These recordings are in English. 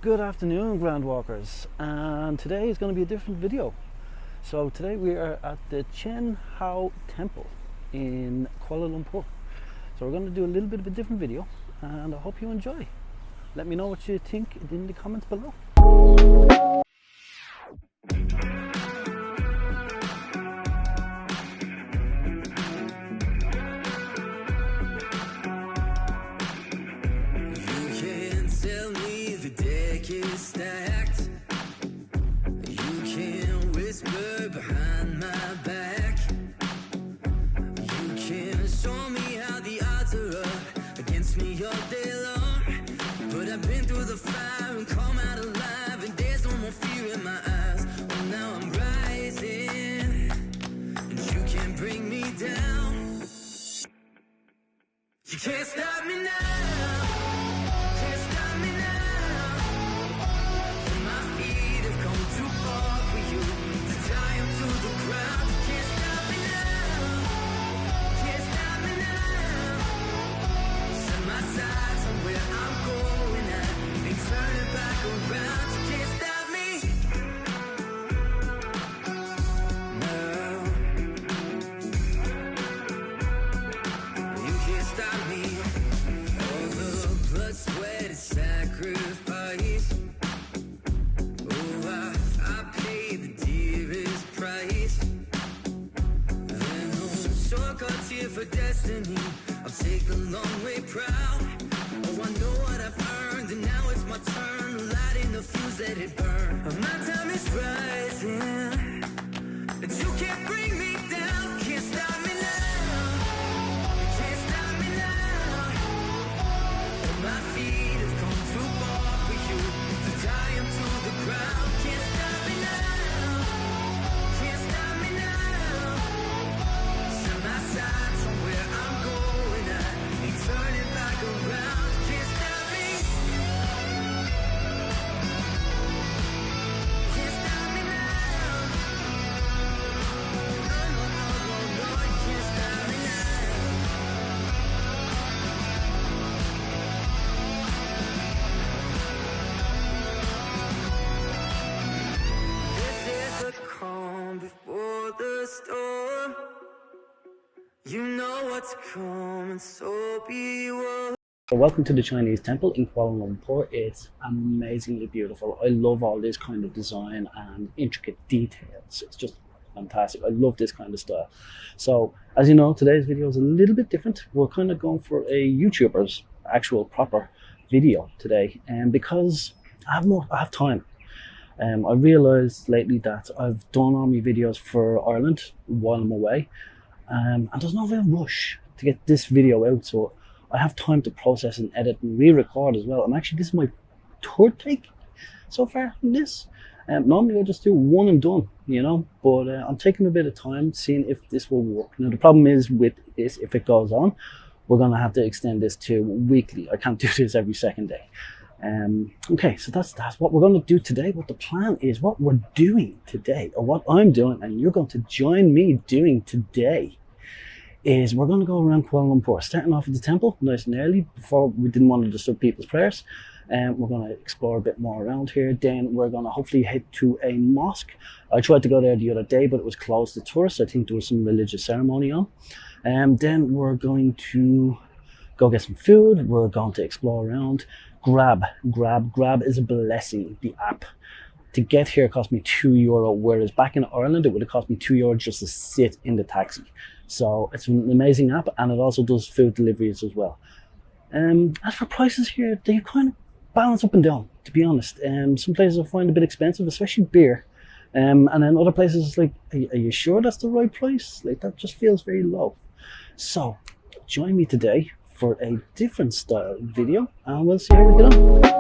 Good afternoon, groundwalkers, and today is going to be a different video. So today we are at the Chen Hao Temple in Kuala Lumpur. So we're going to do a little bit of a different video, and I hope you enjoy. Let me know what you think in the comments below. Stacked. You can whisper behind my back. You can show me how the odds are up against me all day long. But I've been through the fire and come out alive, and there's no more fear in my eyes. Oh, now I'm rising, and you can't bring me down. You can't stop me now. For destiny, I'll take the long way proud. Oh, I know what I've earned, and now it's my turn. Lighting the fuse, let it burn. My time is rising, and you can't bring me down. Can't stop me now. You can't stop me now. My feet have come too far for you to tie them to the ground. Can't stop me now. Can't stop me now. Set my sights. Before the storm, you know what's coming, so be warned. So welcome to the Chinese temple in Kuala Lumpur. It's amazingly beautiful. I love all this kind of design and intricate details. It's just fantastic. I love this kind of style. So as you know, today's video is a little bit different. We're kind of going for a YouTuber's actual proper video today, and because I have time. I realised lately that I've done all my videos for Ireland while I'm away, and there's no real rush to get this video out, so I have time to process and edit and re-record as well. And actually this is my third take so far on this. Normally I just do one and done, you know, but I'm taking a bit of time seeing if this will work. Now the problem is with this, if it goes on, we're going to have to extend this to weekly. I can't do this every second day. Okay, so that's what we're going to do today. What the plan is, what we're doing today, or what I'm doing, and you're going to join me doing today, is we're going to go around Kuala Lumpur, starting off at the temple nice and early before we didn't want to disturb people's prayers. We're going to explore a bit more around here. Then we're going to hopefully head to a mosque. I tried to go there the other day, but it was closed to tourists. I think there was some religious ceremony on. Then we're going to go get some food. We're going to explore around. Grab is a blessing. The app to get here cost me €2, whereas back in Ireland it would have cost me €2 just to sit in the taxi. So it's an amazing app, and it also does food deliveries as well. As for prices here, they kind of balance up and down, to be honest. Some places I find a bit expensive, especially beer, and then other places it's like, are you sure that's the right price? Like, that just feels very low. So join me today for a different style video, and we'll see how we get on.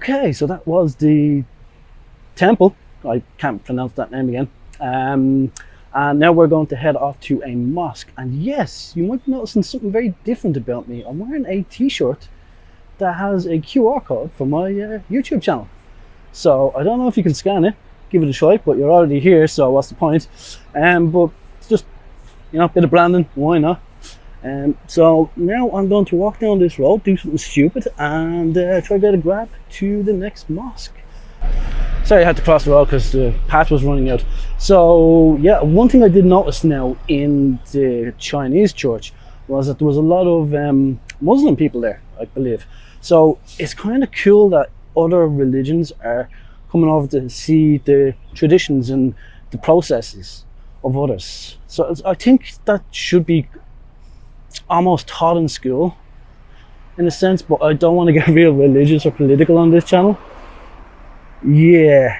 Okay, so that was the temple. I can't pronounce that name again. And now we're going to head off to a mosque. And yes, you might be noticing something very different about me. I'm wearing a t-shirt that has a QR code for my YouTube channel. So I don't know if you can scan it, give it a try, but you're already here, so what's the point? But it's just, you know, a bit of branding, why not? So now I'm going to walk down this road, do something stupid, and try to get a grab to the next mosque. Sorry, I had to cross the road because the path was running out. So yeah, one thing I did notice now in the Chinese church was that there was a lot of Muslim people there, I believe. So it's kind of cool that other religions are coming over to see the traditions and the processes of others. So I think that should be almost taught in school in a sense, but I don't want to get real religious or political on this channel. Yeah,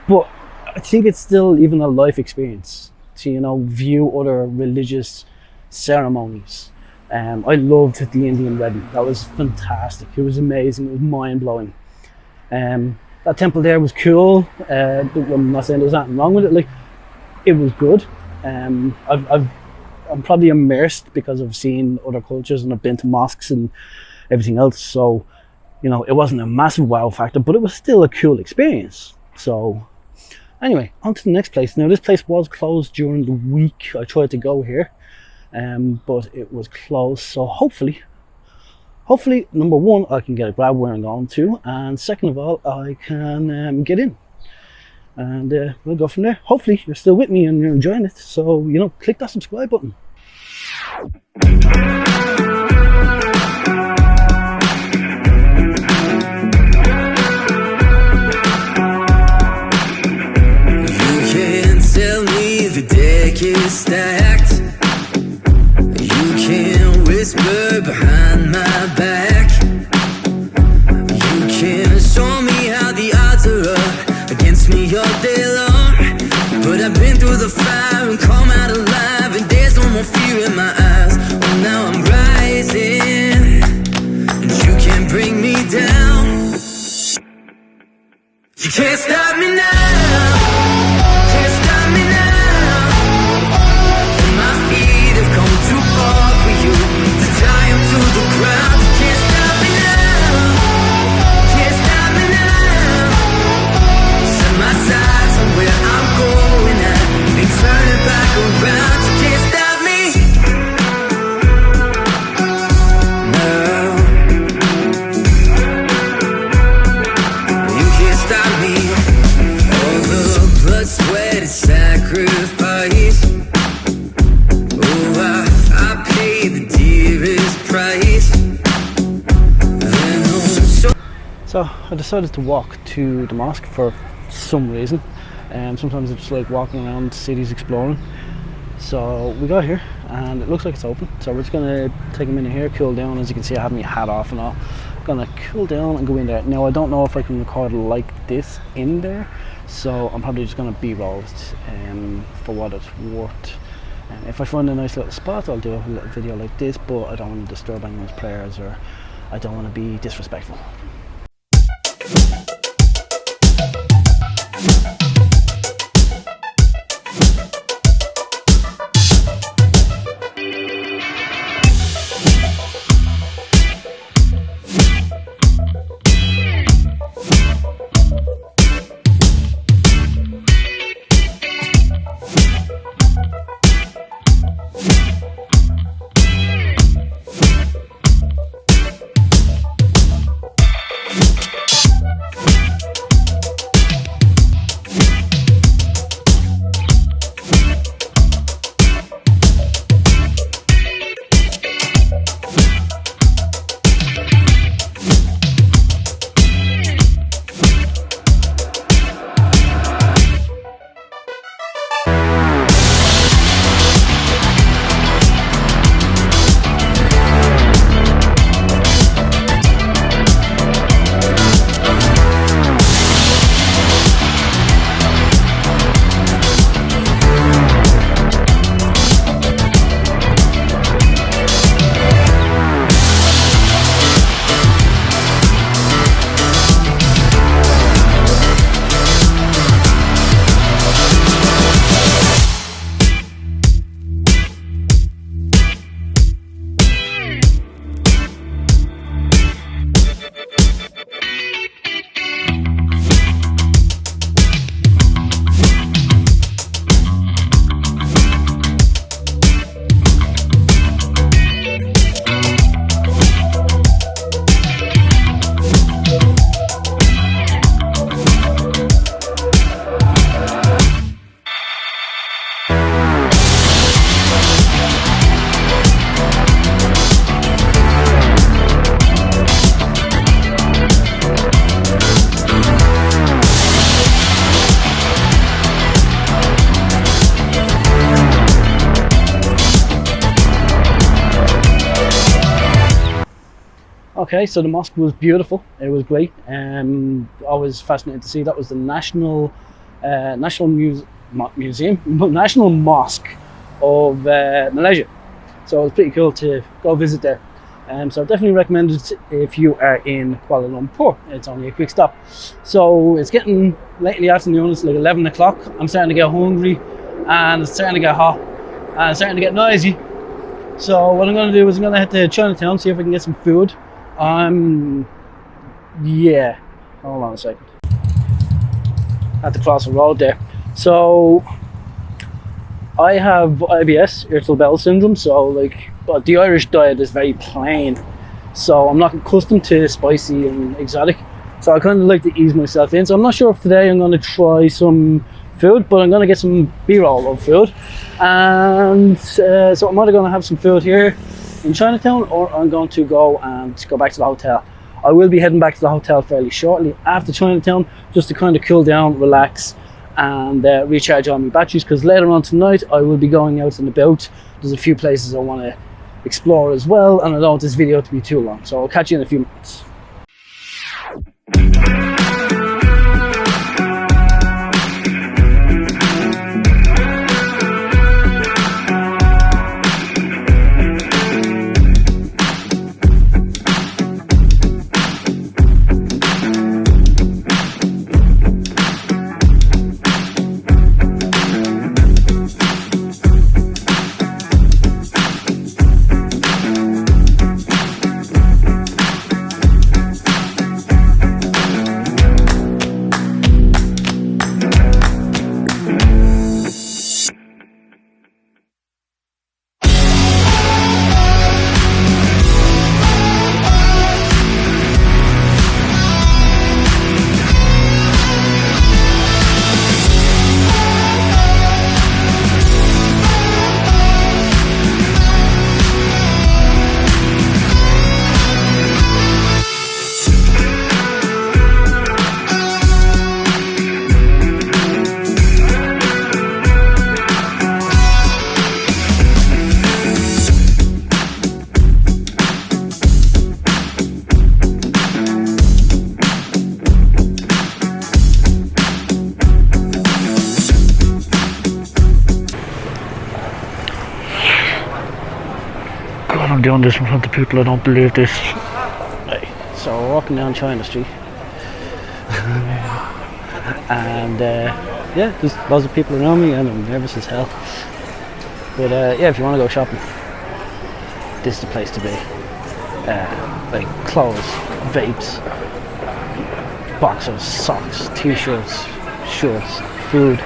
but I think it's still even a life experience to, you know, view other religious ceremonies. I loved the Indian wedding. That was fantastic. It was amazing. It was mind-blowing. That temple there was cool. I'm not saying there's nothing wrong with it. Like, it was good. I'm probably immersed because I've seen other cultures and I've been to mosques and everything else. So, you know, it wasn't a massive wow factor, but it was still a cool experience. So, anyway, on to the next place. Now, this place was closed during the week I tried to go here. But it was closed, so hopefully number one, I can get a grab where I'm going to, and second of all, I can get in, and we'll go from there. Hopefully you're still with me and you're enjoying it, so, you know, click that subscribe button. You can't tell me the deck is stacked. Whisper behind my back. You can show me how the odds are up against me all day long, but I've been through the fire and come out alive, and there's no more fear in my eyes. Oh, now I'm rising, and you can't bring me down. You can't stop me now. Can't stop me now. And my feet have come too far for you. Tie him to the ground. You can't stop me now. Can't stop me now. Set my sights on where I'm going at, and turn it back around. You can't stop me now. You can't stop me. All the blood, sweat, and sacrifice. Oh, I paid the dearest price. So I decided to walk to the mosque for some reason, and sometimes I just like walking around cities exploring. So we got here and it looks like it's open, so we're just gonna take a minute here, cool down. As you can see, I have my hat off and all. Gonna cool down and go in there. Now I don't know if I can record like this in there, so I'm probably just gonna b-roll it for what it's worth. And if I find a nice little spot, I'll do a little video like this, but I don't want to disturb anyone's prayers, or I don't want to be disrespectful. Okay, so the mosque was beautiful. It was great. I was fascinated to see that was the National National Mosque of Malaysia. So it was pretty cool to go visit there. So I definitely recommend it if you are in Kuala Lumpur. It's only a quick stop. So it's getting late in the afternoon. It's like 11 o'clock. I'm starting to get hungry, and it's starting to get hot, and it's starting to get noisy. So what I'm going to do is I'm going to head to Chinatown, see if I can get some food. Yeah, hold on a second. I had to cross the road there. So I have IBS, irritable bowel syndrome, so like, but the Irish diet is very plain, so I'm not accustomed to spicy and exotic, so I kind of like to ease myself in. So I'm not sure if today I'm going to try some food, but I'm going to get some b-roll of food, and so I'm either going to have some food here in Chinatown, or I'm going to go back to the hotel. I will be heading back to the hotel fairly shortly after Chinatown, just to kind of cool down, relax, and recharge all my batteries, because later on tonight I will be going out and about. There's a few places I want to explore as well, and I don't want this video to be too long, so I'll catch you in a few minutes. I'm doing this in front of people, I don't believe this. Right. So we're walking down China Street and yeah, there's lots of people around me and I'm nervous as hell, but yeah, if you want to go shopping, this is the place to be. Like clothes, vapes, boxers, socks, t-shirts, shorts, food,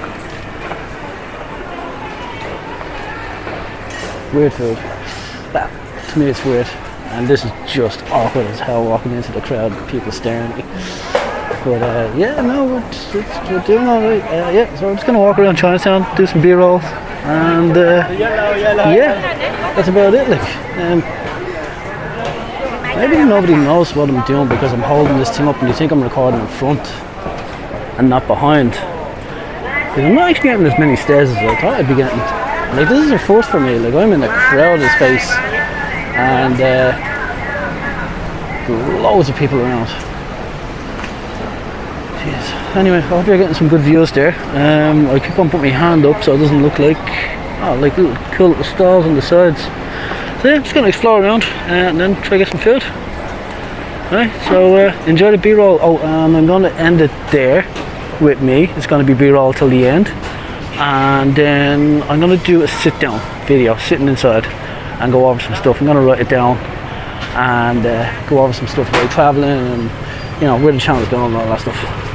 weird food. Well, to me it's weird, and this is just awkward as hell walking into the crowd, people staring at me. But yeah, no, we're doing alright. Yeah, so I'm just gonna walk around Chinatown, do some b-roll, and yeah, that's about it. Like, maybe nobody knows what I'm doing because I'm holding this thing up, and you think I'm recording in front and not behind. Because I'm not actually getting as many stares as I thought I'd be getting. Like, this is a first for me. Like, I'm in a crowded space, and loads of people around. Jeez. Anyway, I hope you're getting some good views there. I keep on putting my hand up so it doesn't look like little cool little stalls on the sides. So yeah, I'm just going to explore around and then try to get some food. Right, so enjoy the b-roll. Oh, and I'm going to end it there with me. It's going to be b-roll till the end. And then I'm going to do a sit down video, sitting inside, and go over some stuff. I'm going to write it down and go over some stuff about travelling and, you know, where the channel's going and all that stuff.